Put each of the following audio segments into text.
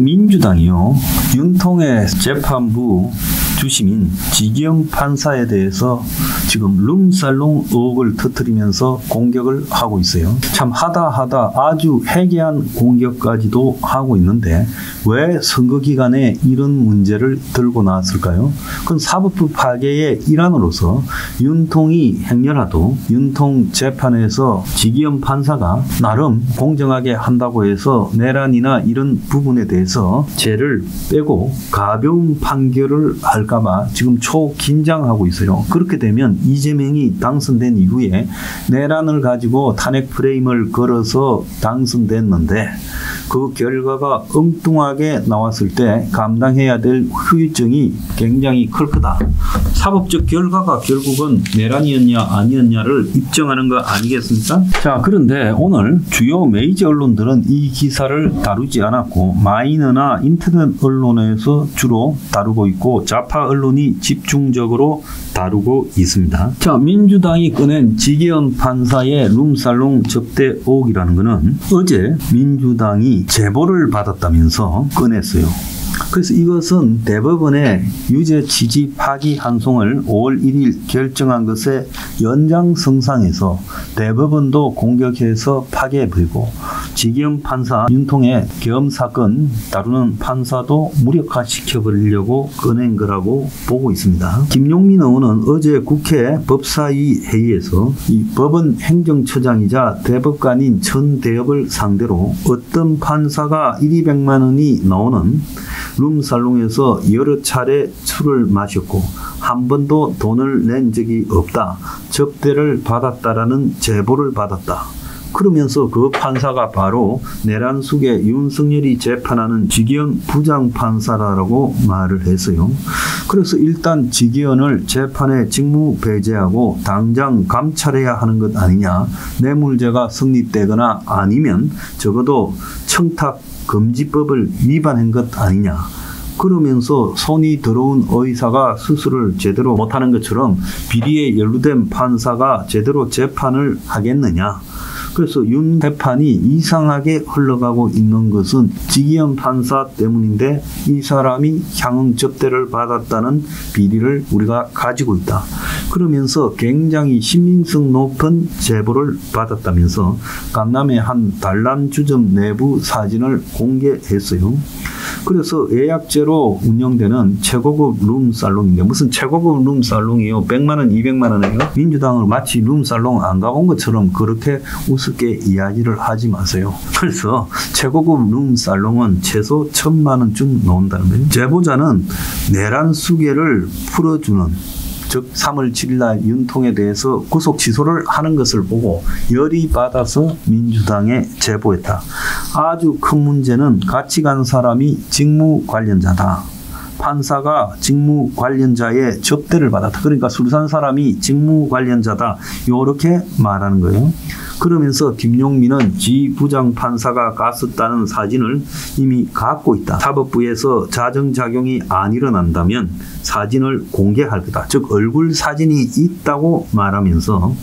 민주당이요, 윤통의 재판부 주심인 지기현 판사에 대해서 지금 룸살롱 의혹을 터뜨리면서 공격을 하고 있어요. 참 하다 아주 해괴한 공격까지도 하고 있는데 왜 선거 기간에 이런 문제를 들고 나왔을까요? 그건 사법부 파괴의 일환으로서 윤통이 행여라도 윤통 재판에서 지기현 판사가 나름 공정하게 한다고 해서 내란이나 이런 부분에 대해서 죄를 빼고 가벼운 판결을 할까봐 지금 초긴장하고 있어요. 그렇게 되면 이재명이 당선된 이후에 내란을 가지고 탄핵 프레임을 걸어서 당선됐는데 그 결과가 엉뚱하게 나왔을 때 감당해야 될 후유증이 굉장히 클 거다. 사법적 결과가 결국은 내란이었냐 아니었냐를 입증하는 거 아니겠습니까? 자, 그런데 오늘 주요 메이저 언론들은 이 기사를 다루지 않았고 마이너나 인터넷 언론에서 주로 다루고 있고 좌파 언론이 집중적으로 다루고 있습니다. 자, 민주당이 꺼낸 지기현 판사의 룸살롱 접대 의혹이라는 것은 어제 민주당이 제보를 받았다면서 꺼냈어요. 그래서 이것은 대법원의 유죄 취지 파기 환송을 5월 1일 결정한 것의 연장선상에서 대법원도 공격해서 파괴해버리고 지기현 판사 윤통의 계엄 사건 다루는 판사도 무력화시켜버리려고 꺼낸 거라고 보고 있습니다. 김용민 의원은 어제 국회 법사위 회의에서 이 법원 행정처장이자 대법관인 천대엽을 상대로 어떤 판사가 200만 원이 나오는 룸살롱에서 여러 차례 술을 마셨고 한 번도 돈을 낸 적이 없다, 접대를 받았다라는 제보를 받았다. 그러면서 그 판사가 바로 내란 숙의 윤석열이 재판하는 지기현 부장판사라고 말을 했어요. 그래서 일단 지기현을 재판에 직무 배제하고 당장 감찰해야 하는 것 아니냐, 뇌물죄가 성립되거나 아니면 적어도 청탁금지법을 위반한 것 아니냐, 그러면서 손이 더러운 의사가 수술을 제대로 못하는 것처럼 비리에 연루된 판사가 제대로 재판을 하겠느냐. 그래서 윤 재판이 이상하게 흘러가고 있는 것은 지기현 판사 때문인데 이 사람이 향응 접대를 받았다는 비리를 우리가 가지고 있다. 그러면서 굉장히 신빙성 높은 제보를 받았다면서 강남의 한 단란주점 내부 사진을 공개했어요. 그래서 예약제로 운영되는 최고급 룸살롱인데 무슨 최고급 룸살롱이요? 100만 원, 200만 원이에요? 민주당을 마치 룸살롱 안 가본 것처럼 그렇게 우습게 이야기를 하지 마세요. 그래서 최고급 룸살롱은 최소 1000만 원쯤 나온다는 거예요. 제보자는 내란 수계를 풀어주는, 즉 3월 7일 날 윤통에 대해서 구속 취소를 하는 것을 보고 열이 받아서 민주당에 제보했다. 아주 큰 문제는 같이 간 사람이 직무 관련자다. 판사가 직무 관련자의 접대를 받았다. 그러니까 술 산 사람이 직무 관련자다. 이렇게 말하는 거예요. 그러면서 김용민은 지 부장판사가 갔었다는 사진을 이미 갖고 있다. 사법부에서 자정작용이 안 일어난다면 사진을 공개할 거다. 즉 얼굴 사진이 있다고 말하면서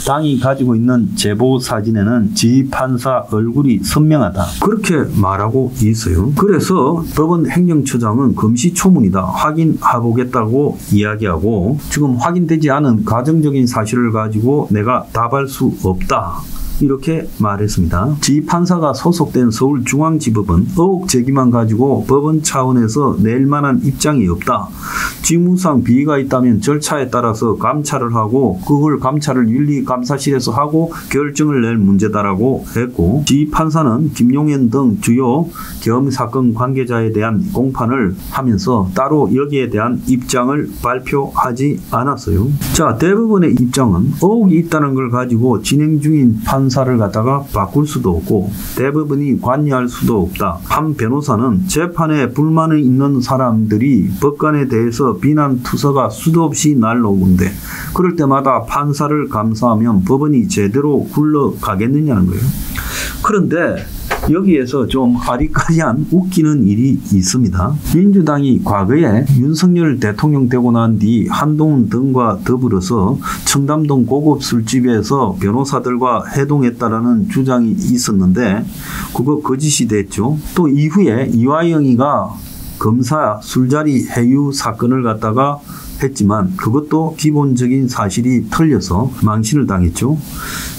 당이 가지고 있는 제보 사진에는 지 판사 얼굴이 선명하다. 그렇게 말하고 있어요. 그래서 법원 행정처장은 금시초문이다. 확인해보겠다고 이야기하고 지금 확인되지 않은 가정적인 사실을 가지고 내가 답할 수 없다. 이렇게 말했습니다. 지 판사가 소속된 서울중앙지법은 의혹 제기만 가지고 법원 차원에서 낼 만한 입장이 없다. 직무상 비위가 있다면 절차에 따라서 감찰을 하고 그걸 감찰을 윤리감사실에서 하고 결정을 낼 문제다라고 했고, 지 판사는 김용현 등 주요 계엄 사건 관계자에 대한 공판을 하면서 따로 여기에 대한 입장을 발표하지 않았어요. 자, 대법원의 입장은 의혹이 있다는 걸 가지고 진행 중인 판사를 갖다가 바꿀 수도 없고 대법원이 관여할 수도 없다. 한 변호사는 재판에 불만이 있는 사람들이 법관에 대해서 비난 투서가 수도 없이 날라오는데 그럴 때마다 판사를 감사하면 법원이 제대로 굴러가겠느냐는 거예요. 그런데 여기에서 좀 아리까리한 웃기는 일이 있습니다. 민주당이 과거에 윤석열 대통령 되고 난 뒤 한동훈 등과 더불어서 청담동 고급 술집에서 변호사들과 회동했다라는 주장이 있었는데 그거 거짓이 됐죠. 또 이후에 이화영이가 검사 술자리 회유 사건을 갖다가 했지만 그것도 기본적인 사실이 틀려서 망신을 당했죠.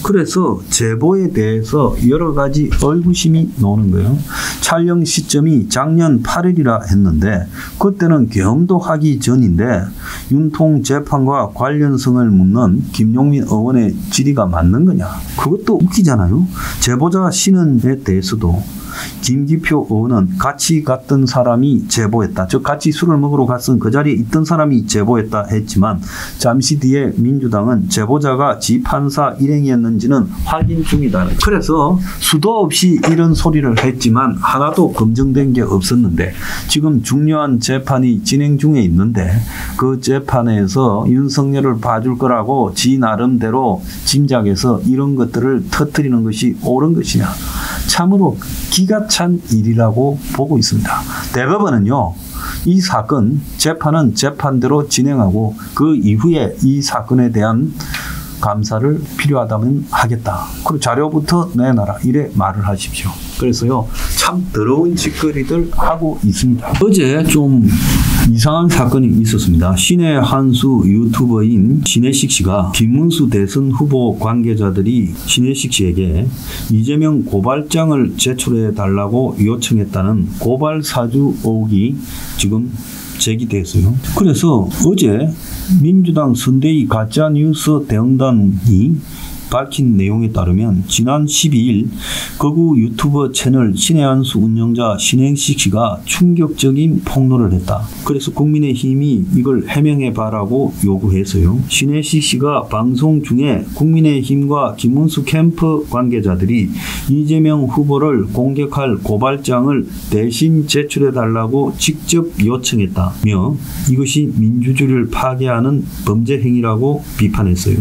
그래서 제보에 대해서 여러 가지 의구심이 나오는 거예요. 촬영 시점이 작년 8일이라 했는데 그때는 계엄도 하기 전인데 윤통 재판과 관련성을 묻는 김용민 의원의 질의가 맞는 거냐. 그것도 웃기잖아요. 제보자 신원에 대해서도 김기표 의원은 같이 갔던 사람이 제보했다. 즉 같이 술을 먹으러 갔던 그 자리에 있던 사람이 제보했다 했지만 잠시 뒤에 민주당은 제보자가 지 판사 일행이었는지는 확인 중이다. 그래서 수도 없이 이런 소리를 했지만 하나도 검증된 게 없었는데 지금 중요한 재판이 진행 중에 있는데 그 재판에서 윤석열을 봐줄 거라고 지 나름대로 짐작해서 이런 것들을 터뜨리는 것이 옳은 것이냐. 참으로 기가 찬 일이라고 보고 있습니다. 대법원은요, 이 사건 재판은 재판대로 진행하고 그 이후에 이 사건에 대한 감사를 필요하다면 하겠다. 그리고 자료부터 내놔라. 이래 말을 하십시오. 그래서요, 참 더러운 짓거리들 하고 있습니다. 어제 좀 이상한 사건이 있었습니다. 신의 한수 유튜버인 신혜식 씨가 김문수 대선 후보 관계자들이 신혜식 씨에게 이재명 고발장을 제출해 달라고 요청했다는 고발 사주 의혹이 지금 제기됐어요. 그래서 어제 민주당 선대위 가짜뉴스 대응단이 밝힌 내용에 따르면 지난 12일 거구 유튜버 채널 신의 한수 운영자 신혜식 씨가 충격적인 폭로를 했다. 그래서 국민의힘이 이걸 해명해봐라고 요구해서요. 신혜식 씨가 방송 중에 국민의힘과 김문수 캠프 관계자들이 이재명 후보를 공격할 고발장을 대신 제출해달라고 직접 요청했다며 이것이 민주주의를 파괴하는 범죄 행위라고 비판했어요.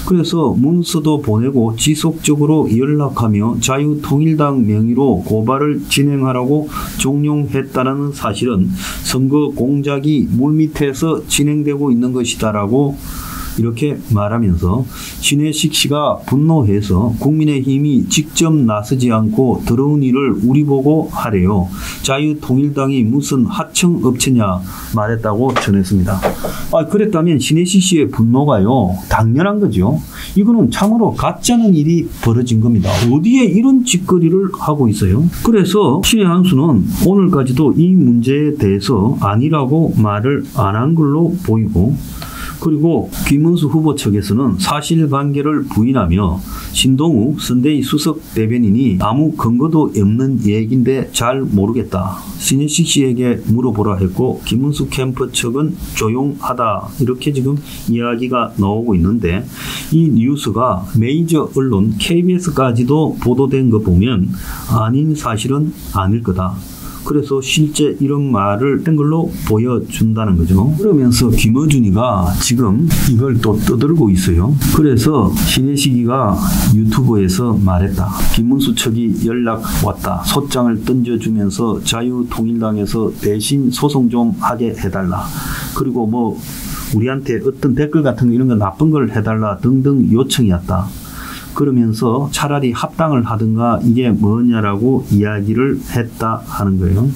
그래서 문서도 보내고 지속적으로 연락하며 자유통일당 명의로 고발을 진행하라고 종용했다는 사실은 선거 공작이 물밑에서 진행되고 있는 것이다라고 이렇게 말하면서 신혜식 씨가 분노해서 국민의힘이 직접 나서지 않고 더러운 일을 우리 보고 하래요. 자유통일당이 무슨 하청업체냐 말했다고 전했습니다. 그랬다면 신혜식 씨의 분노가요 당연한 거죠. 이거는 참으로 가짜는 일이 벌어진 겁니다. 어디에 이런 짓거리를 하고 있어요. 그래서 신의 한수는 오늘까지도 이 문제에 대해서 아니라고 말을 안 한 걸로 보이고 그리고 김문수 후보 측에서는 사실관계를 부인하며 신동욱 선대위 수석 대변인이 아무 근거도 없는 얘기인데 잘 모르겠다. 신혜식 씨에게 물어보라 했고 김문수 캠프 측은 조용하다. 이렇게 지금 이야기가 나오고 있는데 이 뉴스가 메이저 언론 KBS까지도 보도된 거 보면 아닌 사실은 아닐 거다. 그래서 실제 이런 말을 한 걸로 보여준다는 거죠. 그러면서 김어준이가 지금 이걸 또 떠들고 있어요. 그래서 신혜식이가 유튜브에서 말했다. 김문수 측이 연락 왔다. 소장을 던져주면서 자유통일당에서 대신 소송 좀 하게 해달라. 그리고 뭐 우리한테 어떤 댓글 같은 거 이런 거 나쁜 걸 해달라 등등 요청이 왔다. 그러면서 차라리 합당을 하든가 이게 뭐냐라고 이야기를 했다 하는 거예요.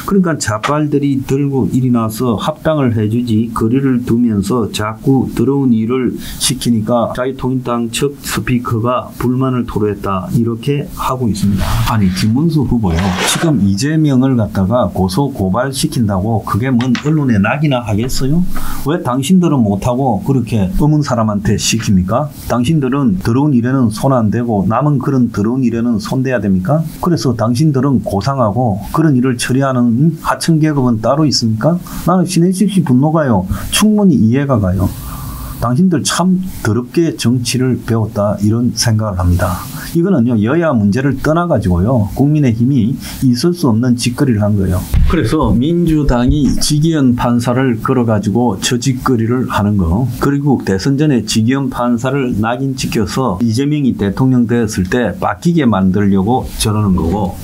그러니까 자빨들이 들고 일이 나서 합당을 해주지 거리를 두면서 자꾸 더러운 일을 시키니까 자유통일당 측 스피커가 불만을 토로했다 이렇게 하고 있습니다. 아니 김문수 후보요. 지금 이재명을 갖다가 고소 고발시킨다고 그게 뭔 언론에 낙이나 하겠어요? 왜 당신들은 못하고 그렇게 검은 사람한테 시킵니까? 당신들은 더러운 일에는 손 안 대고 남은 그런 더러운 일에는 손대야 됩니까? 그래서 당신들은 고상하고 그런 일을 처리하는 하층계급은 따로 있습니까? 나는 신혜식 씨 분노가요. 충분히 이해가 가요. 당신들 참 더럽게 정치를 배웠다 이런 생각을 합니다. 이거는요 여야 문제를 떠나가지고요 국민의힘이 있을 수 없는 짓거리를 한 거예요. 그래서 민주당이 지기현 판사를 걸어가지고 저 짓거리를 하는 거, 그리고 대선 전에 지기현 판사를 낙인 찍혀서 이재명이 대통령 되었을 때 바뀌게 만들려고 저러는 거고,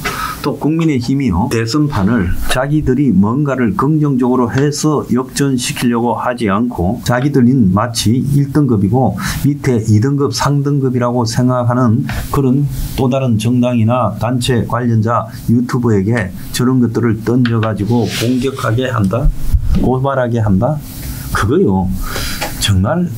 또 국민의힘이요 대선판을 자기들이 뭔가를 긍정적으로 해서 역전시키려고 하지 않고 자기들은 마치 1등급이고 밑에 2등급, 상등급이라고 생각하는 그런 또 다른 정당이나 단체 관련자 유튜버에게 저런 것들을 던져가지고 공격하게 한다, 고발하게 한다, 그거요 정말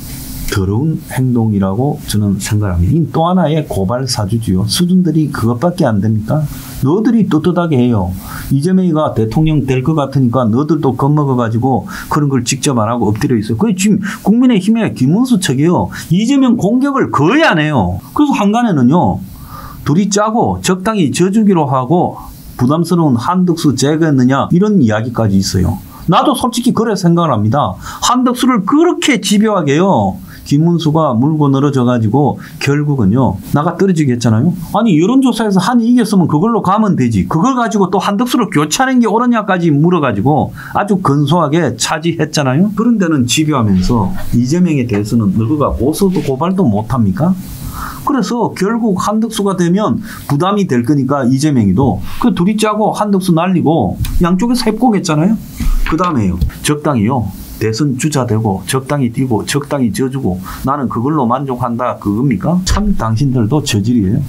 더러운 행동이라고 저는 생각합니다. 이 또 하나의 고발 사주지요. 수준들이 그것밖에 안 됩니까? 너들이 떳떳하게 해요. 이재명이가 대통령 될 것 같으니까 너들도 겁먹어가지고 그런 걸 직접 안 하고 엎드려 있어요. 그게 지금 국민의힘의 김문수 측이요. 이재명 공격을 거의 안 해요. 그래서 한간에는요. 둘이 짜고 적당히 져주기로 하고 부담스러운 한덕수 제거했느냐 이런 이야기까지 있어요. 나도 솔직히 그래 생각을 합니다. 한덕수를 그렇게 집요하게요. 김문수가 물고 늘어져가지고 결국은요. 나가 떨어지게 했잖아요. 아니 여론조사에서 한이 이겼으면 그걸로 가면 되지. 그걸 가지고 또 한덕수를 교체하는 게 옳으냐까지 물어가지고 아주 근소하게 차지했잖아요. 그런 데는 집요하면서 이재명에 대해서는 너가 고소도 고발도 못합니까? 그래서 결국 한덕수가 되면 부담이 될 거니까 이재명이도 그 둘이 짜고 한덕수 날리고 양쪽에서 협공했잖아요. 그 다음에요. 적당히요. 대선 주자 되고 적당히 뛰고 적당히 져주고 나는 그걸로 만족한다 그겁니까? 참 당신들도 저질이에요.